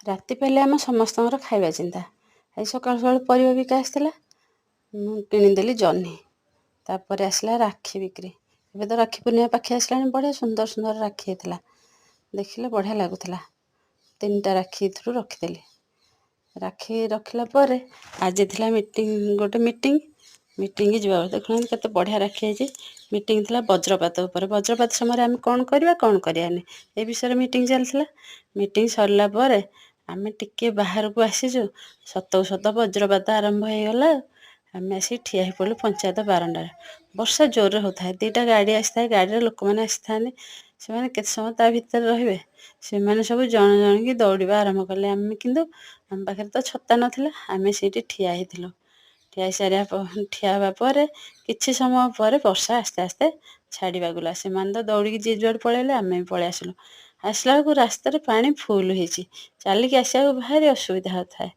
ରାତି ପାଇଲେ ଆମ ସମସ୍ତଙ୍କର ଖାଇବା ଚିନ୍ତା। ଆଜି ସକାଳୁ ସକାଳୁ ପରିବା ବିକା ଆସିଥିଲା, ମୁଁ କିଣିଦେଲି ଜହ୍ନି। ତାପରେ ଆସିଲା ରାକ୍ଷୀ ବିକ୍ରି। ଏବେ ତ ରାକ୍ଷୀ ପୂର୍ଣ୍ଣିମା ପାଖେଇ ଆସିଲାଣି, ବଢ଼ିଆ ସୁନ୍ଦର ସୁନ୍ଦର ରାକ୍ଷୀ ହେଇଥିଲା। ଦେଖିଲେ ବଢ଼ିଆ ଲାଗୁଥିଲା। 3ଟା ରାକ୍ଷୀ ଏଥିରୁ ରଖିଦେଲି। ରାକ୍ଷୀ ରଖିଲା ପରେ ଆଜି ଥିଲା ଗୋଟେ ମିଟିଂ ଯିବା। ଦେଖୁନାହାନ୍ତି କେତେ ବଢ଼ିଆ ରାକ୍ଷୀ ହେଇଛି। ମିଟିଂ ଥିଲା ବଜ୍ରପାତ ଉପରେ। ବଜ୍ରପାତ ସମୟରେ ଆମେ କ'ଣ କରିବା କ'ଣ କରିବାନି, ଏ ବିଷୟରେ ମିଟିଂ ଚାଲିଥିଲା। ମିଟିଂ ସରିଲା ପରେ ଆମେ ଟିକେ ବାହାରକୁ ଆସିଛୁ, ସତକୁ ସତ ବଜ୍ରପାତ ଆରମ୍ଭ ହେଇଗଲା। ଆମେ ଆସିକି ଠିଆ ହେଇ ପଡ଼ିଲୁ ପଞ୍ଚାୟତ ବାରଣ୍ଡାରେ। ବର୍ଷା ଜୋରରେ ହେଉଥାଏ, 2ଟା ଗାଡ଼ି ଆସିଥାଏ, ଗାଡ଼ିରେ ଲୋକମାନେ ଆସିଥାନ୍ତି। ସେମାନେ କେତେ ସମୟ ତା ଭିତରେ ରହିବେ, ସେମାନେ ସବୁ ଜଣେ ଜଣକି ଦୌଡ଼ିବା ଆରମ୍ଭ କଲେ। ଆମେ କିନ୍ତୁ, ଆମ ପାଖରେ ତ ଛତା ନଥିଲା, ଆମେ ସେଇଠି ଠିଆ ହେଇଥିଲୁ। ଠିଆ ହେବା ପରେ କିଛି ସମୟ ପରେ ବର୍ଷା ଆସ୍ତେ ଆସ୍ତେ ଛାଡ଼ିବାକୁ ଗଲା। ସେମାନେ ତ ଦୌଡ଼ିକି ଯିଏ ଯୁଆଡ଼େ ପଳେଇଲେ, ଆମେ ବି ପଳେଇ ଆସିଲା ବେଳକୁ ରାସ୍ତାରେ ପାଣି ଫୁଲ ହେଇଛି। ଚାଲିକି ଆସିବାକୁ ଭାରି ଅସୁବିଧା ହେଉଥାଏ।